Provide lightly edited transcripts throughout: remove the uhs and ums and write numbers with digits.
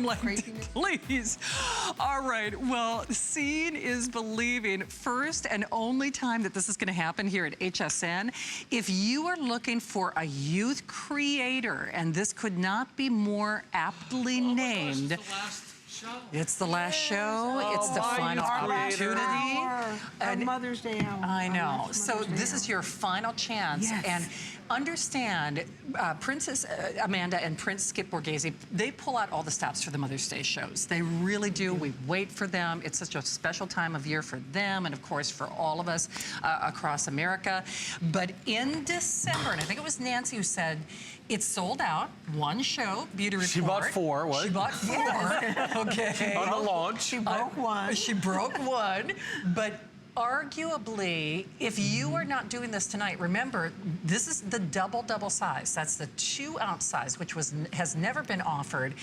Like, please. All right, well, seeing is believing. First and only time that this is gonna happen here at HSN. If you are looking for a youth creator, and this could not be more aptly named. It's the last show. It's the final opportunity. And Mother's Day hour. I know. So this is your final chance. Yes. And understand, Princess Amanda and Prince Skip Borghese, they pull out all the stops for the Mother's Day shows. They really do. We wait for them. It's such a special time of year for them and, of course, for all of us across America. But in December, and I think it was Nancy who said, it's sold out. One show, Beauty Report. She bought four, what? She bought four. Okay. On the launch. She broke one. She broke one. But arguably, if you are not doing this tonight, remember, this is the double size. That's the 2-ounce size, which has never been offered.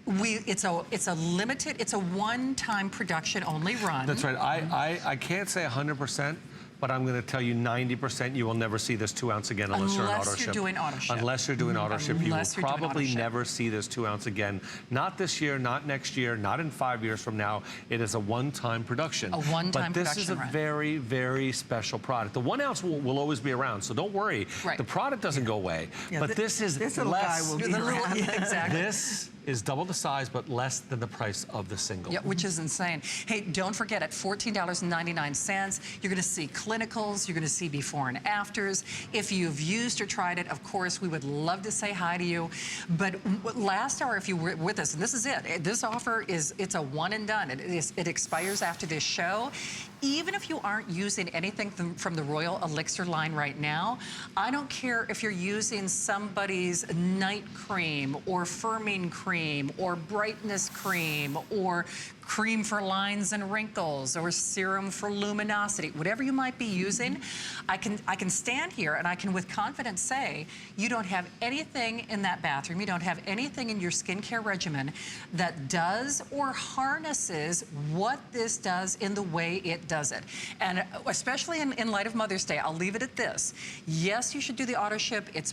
It's a limited, it's a one-time production only run. That's right. I can't say 100%. But I'm going to tell you 90% you will never see this 2-ounce again unless you're an auto ship. Unless you're doing auto ship. Unless you're doing auto ship. You will probably never see this 2-ounce again. Not this year, not next year, not in 5 years from now. It is a one-time production. A one-time production. But this is a very, very special product. The 1-ounce will always be around, so don't worry. Right. The product doesn't go away. Yeah, but this is little guy will be around. Exactly. This is double the size, but less than the price of the single. Yeah, which is insane. Hey, don't forget, at $14.99, you're gonna see clinicals, you're gonna see before and afters. If you've used or tried it, of course, we would love to say hi to you. But last hour, if you were with us, and this is it, this offer it's a one and done. It expires after this show. Even if you aren't using anything from the Royal Elixir line right now, I don't care if you're using somebody's night cream or firming cream or brightness cream or cream for lines and wrinkles or serum for luminosity, whatever you might be using, I can stand here and I can with confidence say you don't have anything in that bathroom, you don't have anything in your skincare regimen that does or harnesses what this does in the way it does it. And especially in light of Mother's Day, I'll leave it at this. Yes, you should do the auto ship. It's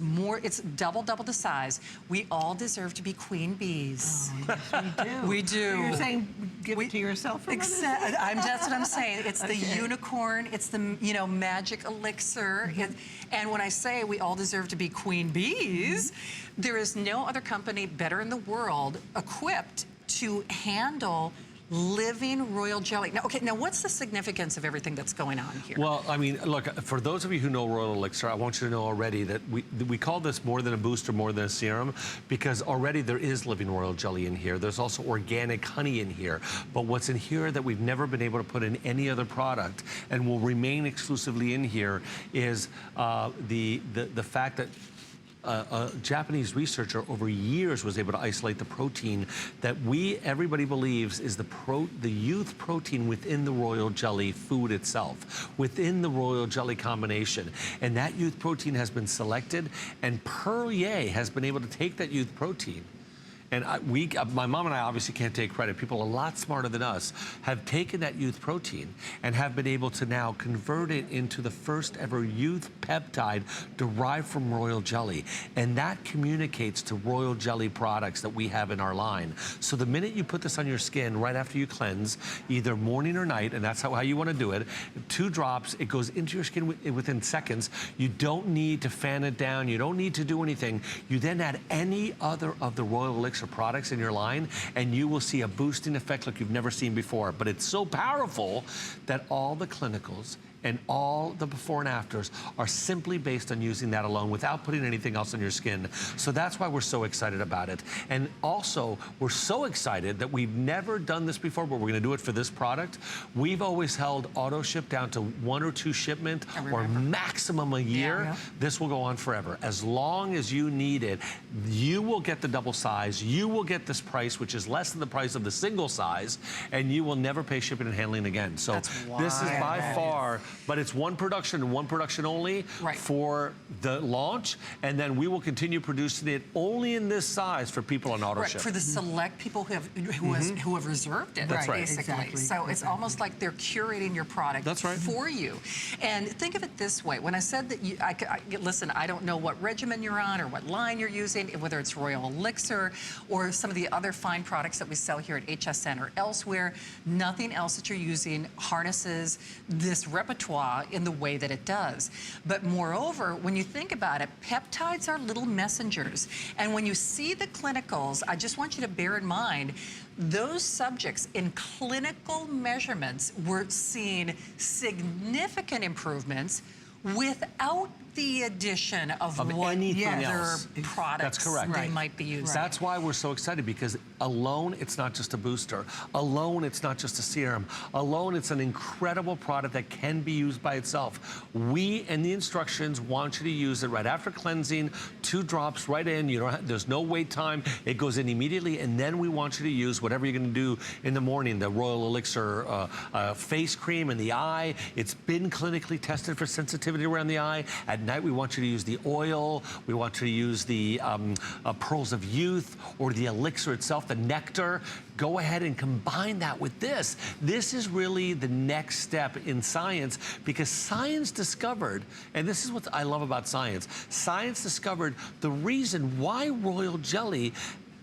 double the size. We all deserve to be queen bees. Oh, yes, we do. We do. You're saying give it to yourself for Mother's Day? That's what I'm saying. It's the unicorn. It's the magic elixir. And when I say we all deserve to be queen bees, there is no other company better in the world equipped to handle living royal jelly. Now what's the significance of everything that's going on here? Well, I mean, look, for those of you who know Royal Elixir, I want you to know already that we call this more than a booster, more than a serum, because already there is living royal jelly in here. There's also organic honey in here. But what's in here that we've never been able to put in any other product and will remain exclusively in here is the fact that a Japanese researcher over years was able to isolate the protein that everybody believes is the youth protein within the royal jelly food itself, within the royal jelly combination. And that youth protein has been selected, and Perlier has been able to take that youth protein. And my mom and I obviously can't take credit. People a lot smarter than us have taken that youth protein and have been able to now convert it into the first ever youth peptide derived from royal jelly. And that communicates to royal jelly products that we have in our line. So the minute you put this on your skin right after you cleanse, either morning or night, and that's how you want to do it, 2 drops, it goes into your skin within seconds. You don't need to fan it down. You don't need to do anything. You then add any other of the Royal Elixir products in your line, and you will see a boosting effect like you've never seen before. But it's so powerful that all the clinicals and all the before and afters are simply based on using that alone without putting anything else on your skin. So that's why we're so excited about it. And also, we're so excited that we've never done this before, but we're gonna do it for this product. We've always held auto ship down to 1 or 2 shipment or maximum a year. Yeah. This will go on forever. As long as you need it, you will get the double size, you will get this price, which is less than the price of the single size, and you will never pay shipping and handling again. So this is by far but it's one production and one production only Right. for the launch, and then we will continue producing it only in this size for people on auto Right, ship. for the select people who have reserved it, That's right. basically. Exactly. So it's almost like they're curating your product That's right. for you. And think of it this way: when I said that listen, I don't know what regimen you're on or what line you're using, whether it's Royal Elixir or some of the other fine products that we sell here at HSN or elsewhere. Nothing else that you're using harnesses this repertoire in the way that it does. But moreover, when you think about it, peptides are little messengers. And when you see the clinicals, I just want you to bear in mind, those subjects in clinical measurements were seeing significant improvements without the addition of what anything other else. products That's correct. they might be using. That's why we're so excited, because alone, it's not just a booster. Alone, it's not just a serum. Alone, it's an incredible product that can be used by itself. We, in the instructions, want you to use it right after cleansing, 2 drops right in. You don't have, there's no wait time. It goes in immediately, and then we want you to use whatever you're gonna do in the morning, the Royal Elixir face cream in the eye. It's been clinically tested for sensitivity around the eye. At night, we want you to use the oil. We want you to use the Pearls of Youth or the elixir itself, the nectar. Go ahead and combine that with this. This is really the next step in science, because science discovered, and this is what I love about science, science discovered the reason why royal jelly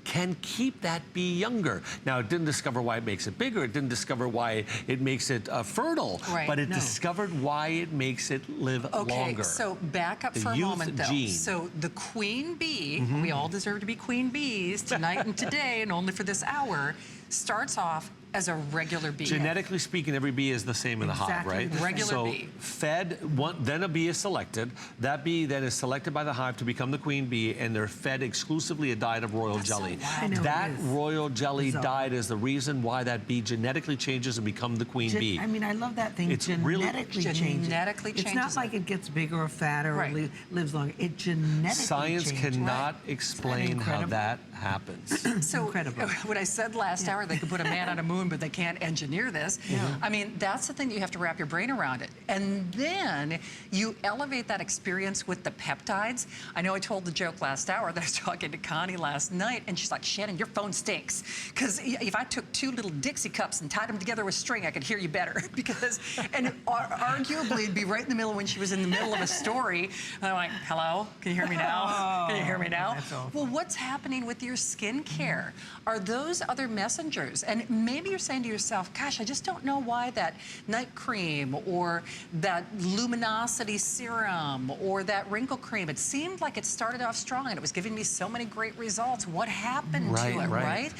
can keep that bee younger. Now, it didn't discover why it makes it bigger. It didn't discover why it makes it fertile. Right. But it discovered why it makes it live longer. Okay, so back up The for a youth moment, though. gene. So the queen bee, we all deserve to be queen bees tonight and today, and only for this hour, starts off as a regular bee. Genetically speaking, every bee is the same in the hive, Exactly right? the same. Regular so bee. fed, then a bee is selected. That bee then is selected by the hive to become the queen bee, and they're fed exclusively a diet of royal jelly. so wild. I know, That it is. royal jelly Bizarre. diet is the reason why that bee genetically changes and becomes the queen bee. I mean, I love that thing. It's really- genetically changes. Genetically It's changes not like it. it gets bigger or fatter Right. or lives longer. It genetically Science changes. cannot explain how incredible? that happens. So Incredible. when I said last hour they could put a man on a moon, but they can't engineer this. I mean, that's the thing that you have to wrap your brain around it. And then you elevate that experience with the peptides. I know I told the joke last hour that I was talking to Connie last night, and she's like, Shannon, your phone stinks. Because if I took 2 little Dixie cups and tied them together with string, I could hear you better. Because, and arguably it'd be right in the middle when she was in the middle of a story. And I'm like, hello, can you hear me now? Can you hear me now? That's awful. Well, what's happening with your skincare? Are those other messengers? And maybe you're saying to yourself, gosh, I just don't know why that night cream or that luminosity serum or that wrinkle cream, it seemed like it started off strong and it was giving me so many great results. What happened to it, right?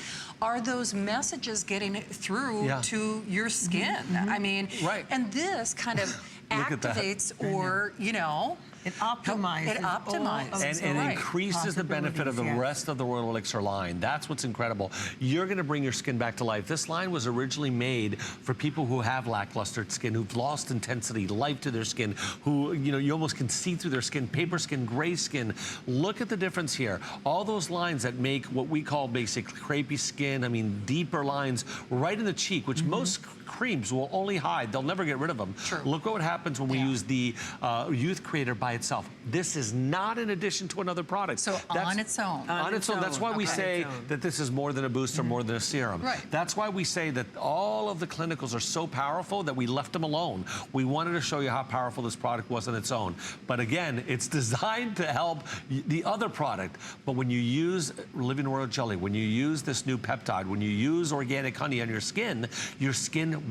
Are those messages getting through to your skin? I mean, and this kind of Look at that. activates or, you know, It optimizes. It optimizes. And increases the benefit of the possibilities, rest of the Royal Elixir line. That's what's incredible. You're gonna bring your skin back to life. This line was originally made for people who have lackluster skin, who've lost intensity, life to their skin, who, you know, you almost can see through their skin, paper skin, gray skin. Look at the difference here. All those lines that make what we call basically crepey skin, I mean, deeper lines right in the cheek, which most creams will only hide. They'll never get rid of them. True. Look what happens when we use the Youth Creator by itself. This is not in addition to another product. So on its own. On its own. That's why we say that this is more than a booster, more than a serum. Right. That's why we say that all of the clinicals are so powerful that we left them alone. We wanted to show you how powerful this product was on its own. But again, it's designed to help the other product. But when you use Living Royal Jelly, when you use this new peptide, when you use organic honey on your skin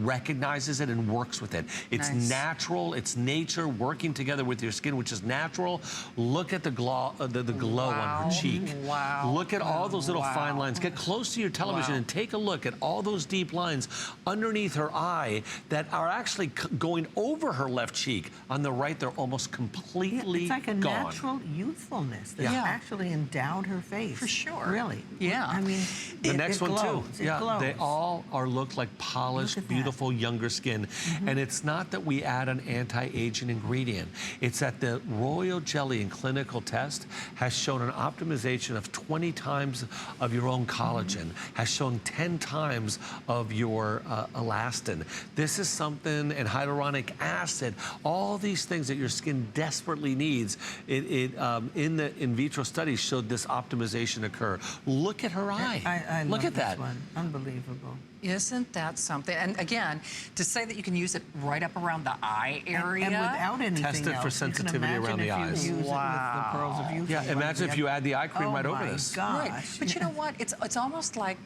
recognizes it and works with it. It's natural, it's nature working together with your skin, which is natural. Look at the glow, on her cheek. Wow. Look at all those little fine lines. Get close to your television and take a look at all those deep lines underneath her eye that are actually going over her left cheek. On the right, they're almost completely gone. It's like a natural youthfulness that actually endowed her face. For sure. Really. Yeah. I mean, the next one glows. too. It glows. They all look like polished, beautiful, younger skin. And it's not that we add an anti-aging ingredient. It's that the Royal Jelly in clinical test has shown an optimization of 20 times of your own collagen, has shown 10 times of your elastin. This is something, and hyaluronic acid, all these things that your skin desperately needs. In the in vitro studies showed this optimization occur. Look at her eye. I Look love at that. this one. Unbelievable. Isn't that something? And again, to say that you can use it right up around the eye area. And without anything Test it for else. sensitivity around the eyes. You can imagine if you use it with the pearls of youth. Yeah, imagine if you add the eye cream right over this. Gosh. Right. But you know what? It's almost like,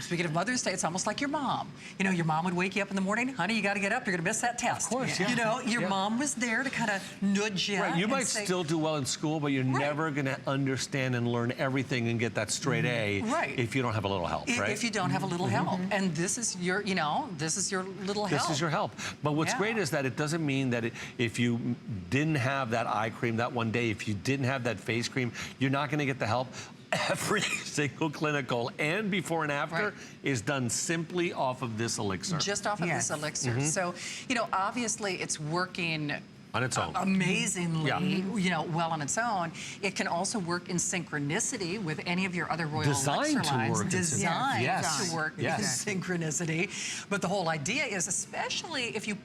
speaking of Mother's Day, it's almost like your mom. You know, your mom would wake you up in the morning, honey, you got to get up, you're going to miss that test. Of course, yeah. You know, your mom was there to kind of nudge you. Right, you and might say, still do well in school, but you're never going to understand and learn everything and get that straight A if you don't have a little help, right? If you don't have a little help. And this is your, you know, this is your little help. This is your help. But what's great is that it doesn't mean that if you didn't have that eye cream that one day, if you didn't have that face cream, you're not going to get the help. Every single clinical and before and after is done simply off of this elixir. Just off of this elixir. So, you know, obviously it's working on its own. Amazingly, you know, well on its own. It can also work in synchronicity with any of your other Royal Elixir lines. Designed to work in synchronicity. But the whole idea is, especially if you,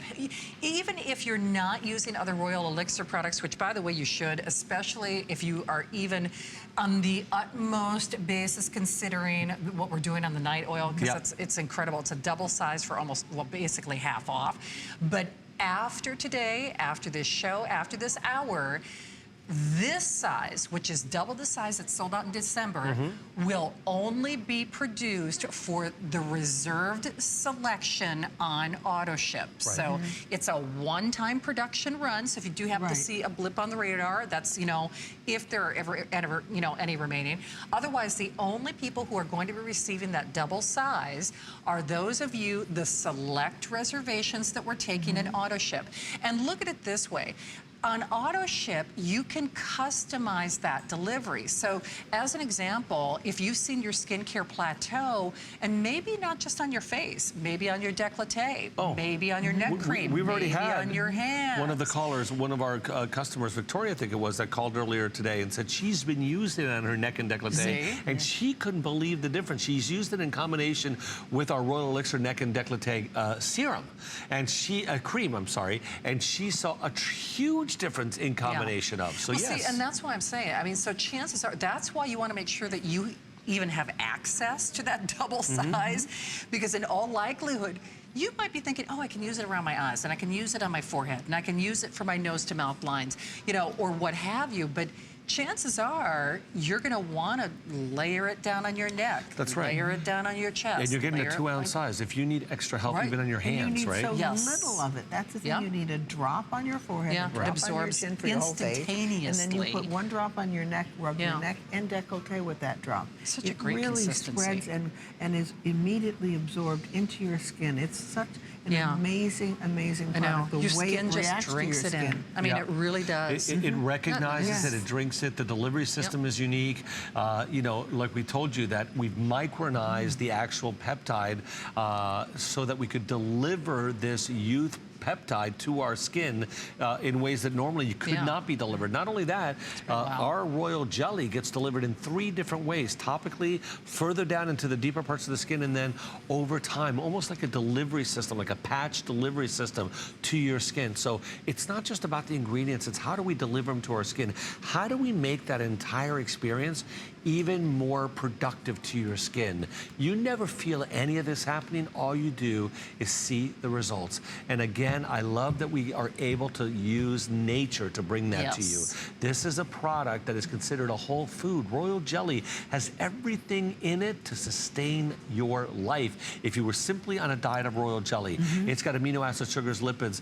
even if you're not using other Royal Elixir products, which by the way you should, especially if you are even on the utmost basis considering what we're doing on the night oil, because it's incredible. It's a double size for almost, well, basically half off. But after today, after this show, after this hour, this size, which is double the size that's sold out in December, will only be produced for the reserved selection on auto ship. So it's a one-time production run. So if you do happen to see a blip on the radar, that's, you know, if there are ever you know, any remaining. Otherwise, the only people who are going to be receiving that double size are those of you, the select reservations that we're taking in auto ship. And look at it this way. On auto ship, you can customize that delivery. So as an example, if you've seen your skincare plateau, and maybe not just on your face, maybe on your décolleté, maybe on your neck cream, we've already had on your hands. One of the callers, one of our customers, Victoria, I think it was, that called earlier today and said she's been using it on her neck and décolleté, and she couldn't believe the difference. She's used it in combination with our Royal Elixir neck and décolleté serum, and cream, I'm sorry, and she saw a huge difference in combination of. So see, and that's why I'm saying, I mean, so chances are, that's why you want to make sure that you even have access to that double size, because in all likelihood, you might be thinking, oh, I can use it around my eyes, and I can use it on my forehead, and I can use it for my nose to mouth lines, you know, or what have you, but chances are you're going to want to layer it down on your neck. That's right. Layer it down on your chest. And you're getting a 2-ounce size. If you need extra help even on your hands, and you need right? so little of it. That's the thing. You need a drop on your forehead, a drop on your chin for your whole face, instantaneously. and then you put one drop on your neck, rub your neck and décolleté with that drop. Such a great consistency. It really spreads and is immediately absorbed into your skin. It's such an amazing, amazing product. The your way skin it just reacts drinks to it your skin. in. I mean, it really does. It recognizes it, it drinks it. The delivery system is unique. You know, like we told you that we've micronized the actual peptide so that we could deliver this youth peptide to our skin in ways that normally you could not be delivered. Not only that, our Royal Jelly gets delivered in 3 different ways. Topically, further down into the deeper parts of the skin, and then over time, almost like a delivery system, like a patch delivery system to your skin. So it's not just about the ingredients, it's how do we deliver them to our skin? How do we make that entire experience even more productive to your skin? You never feel any of this happening. All you do is see the results. And again, I love that we are able to use nature to bring that to you. This is a product that is considered a whole food. Royal Jelly has everything in it to sustain your life. If you were simply on a diet of Royal Jelly, it's got amino acids, sugars, lipids,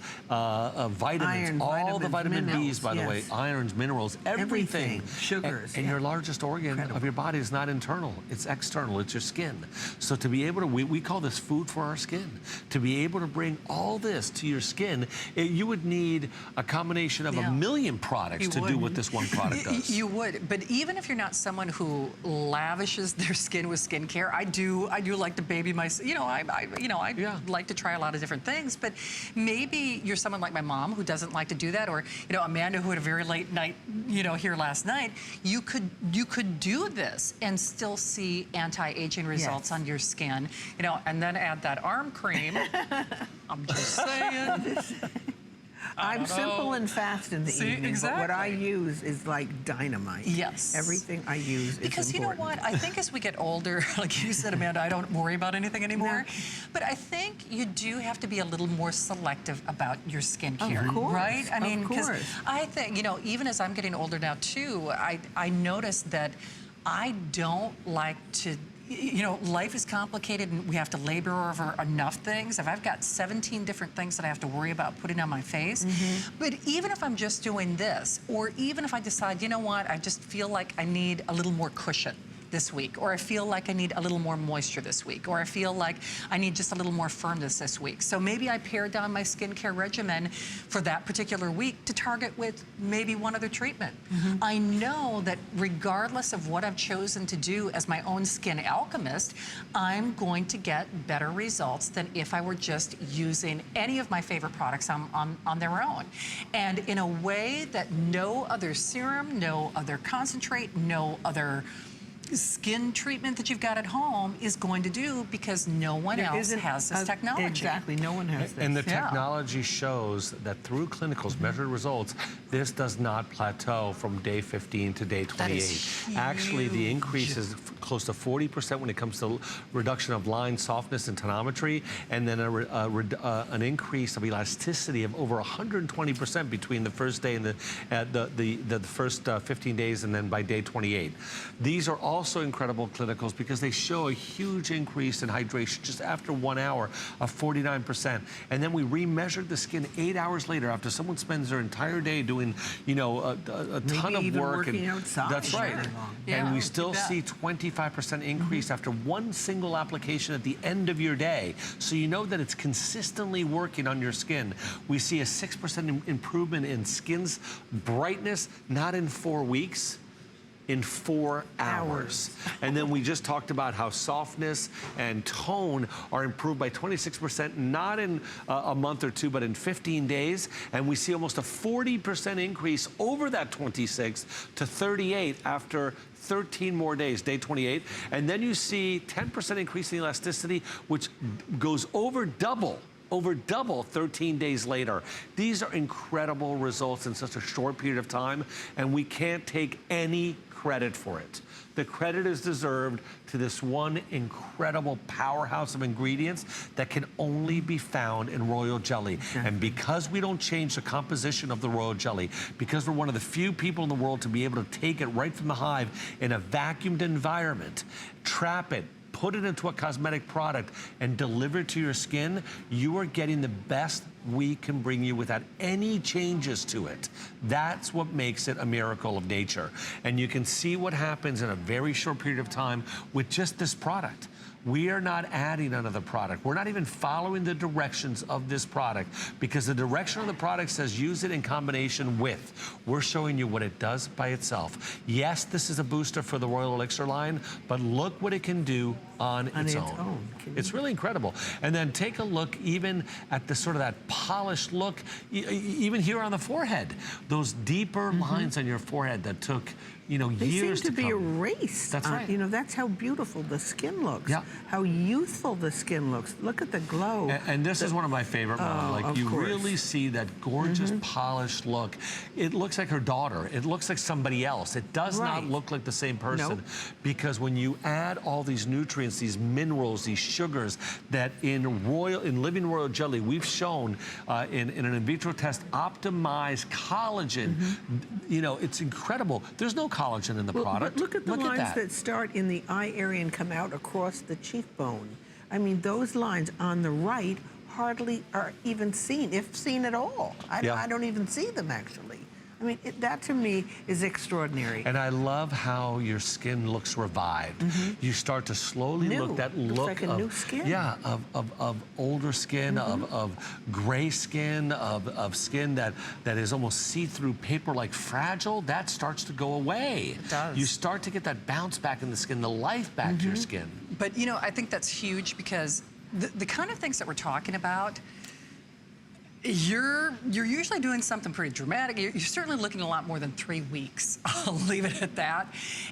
vitamins, all the vitamin Bs, by the way, irons, minerals, everything. Sugars. And your largest organ, of your body is not internal, it's external, it's your skin. So to be able to, we call this food for our skin. To be able to bring all this to your skin, you would need a combination of a million products to do what this one product does. You would, but even if you're not someone who lavishes their skin with skincare, I do like to baby my, I like to try a lot of different things, but maybe you're someone like my mom who doesn't like to do that, or Amanda who had a very late night, here last night. You could do this and still see anti-aging results on your skin, and then add that arm cream. I'm just saying. I'm simple and fast in the evening, but what I use is like dynamite. Yes. Everything I use is because important. You know what? I think as we get older, like you said, Amanda, I don't worry about anything anymore. No. But I think you do have to be a little more selective about your skincare, of course, right? I mean, because I think, even as I'm getting older now too, I notice that I don't like to, life is complicated and we have to labor over enough things. If I've got 17 different things that I have to worry about putting on my face, but even if I'm just doing this, or even if I decide, you know what, I just feel like I need a little more cushion this week, or I feel like I need a little more moisture this week, or I feel like I need just a little more firmness this week. So maybe I pare down my skincare regimen for that particular week to target with maybe one other treatment. I know that regardless of what I've chosen to do as my own skin alchemist, I'm going to get better results than if I were just using any of my favorite products on their own. And in a way that no other serum, no other concentrate, no other skin treatment that you've got at home is going to do, because no one else has this technology. Exactly, no one has this. And the technology shows that through clinicals, measured results, this does not plateau from day 15 to day 28. Actually, the increase is close to 40% when it comes to reduction of line softness and tonometry, and then an increase of elasticity of over 120% between the first day and the first 15 days, and then by day 28. These are also incredible clinicals because they show a huge increase in hydration just after 1 hour of 49%. And then we remeasured the skin 8 hours later after someone spends their entire day doing, a ton of work. Working outside. That's right. And we still see 25% increase after one single application at the end of your day. So you know that it's consistently working on your skin. We see a 6% improvement in skin's brightness, not in 4 weeks, in 4 hours. And then we just talked about how softness and tone are improved by 26%, not in a month or two, but in 15 days. And we see almost a 40% increase over that 26 to 38 after 13 more days, day 28. And then you see 10% increase in elasticity, which goes over double 13 days later. These are incredible results in such a short period of time, and we can't take any credit for it. The credit is deserved to this one incredible powerhouse of ingredients that can only be found in royal jelly. And because we don't change the composition of the royal jelly, because we're one of the few people in the world to be able to take it right from the hive in a vacuumed environment, trap it, put it into a cosmetic product, and deliver it to your skin, you are getting the best we can bring you without any changes to it. That's what makes it a miracle of nature. And you can see what happens in a very short period of time with just this product. We are not adding another product. We're not even following the directions of this product, because the direction of the product says use it in combination with. We're showing you what it does by itself. Yes, this is a booster for the Royal Elixir line, but look what it can do on its own. It's really incredible. And then take a look even at the sort of that polished look, even here on the forehead. Those deeper lines on your forehead that took, years to be erased. That's right. That's how beautiful the skin looks. Yeah. How youthful the skin looks. Look at the glow. And this is one of my favorite models. Like, you really see that gorgeous polished look. It looks like her daughter. It looks like somebody else. It does not look like the same person. Because when you add all these nutrients, these minerals, these sugars that in living royal jelly, we've shown in an in vitro test optimize collagen. It's incredible. There's no collagen in the product. But look at the lines that start in the eye area and come out across the cheekbone. I mean, those lines on the right hardly are even seen, if seen at all. I don't even see them, actually. I mean, that to me is extraordinary. And I love how your skin looks revived. You start to slowly look that Looks look like a of new skin. Yeah, of older skin, of gray skin, of skin that is almost see-through paper, like fragile. That starts to go away. It does. You start to get that bounce back in the skin, the life back to your skin. But you know, I think that's huge because the kind of things that we're talking about, you're usually doing something pretty dramatic. You're certainly looking a lot more than 3 weeks. I'll leave it at that.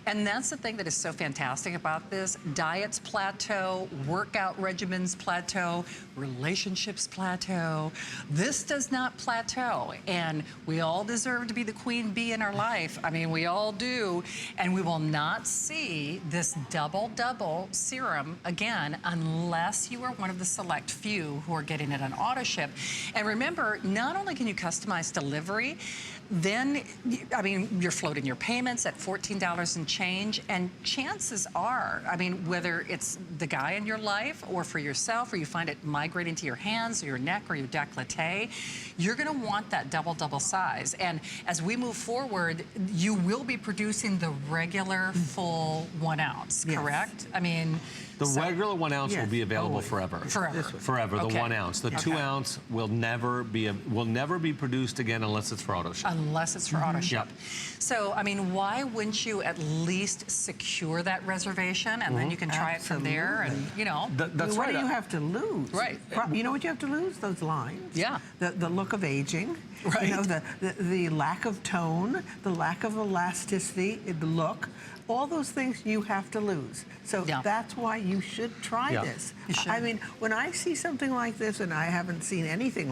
And that's the thing that is so fantastic about this. Diets plateau, workout regimens plateau, relationships plateau. This does not plateau. And we all deserve to be the queen bee in our life. I mean, we all do. And we will not see this double serum again unless you are one of the select few who are getting it on auto ship. And remember, not only can you customize delivery, then, I mean, you're floating your payments at $14 and change, and chances are, I mean, whether it's the guy in your life or for yourself, or you find it migrating to your hands or your neck or your décolleté, you're gonna want that double size. And as we move forward, you will be producing the regular full 1 ounce, correct? I mean, The regular 1 ounce will be available always. forever. Forever. The Okay. 1 ounce. The 2 ounce will never be produced again unless it's for auto ship. Unless it's for auto ship. Yep. So, I mean, why wouldn't you at least secure that reservation and then you can try it from there and, you know. That's what right. do you have to lose? Right. You know what you have to lose? Those lines. Yeah. The look of aging. Right. You know, the lack of tone, the lack of elasticity, the look. All those things you have to lose. So that's why you should try this. You should. I mean, when I see something like this, and I haven't seen anything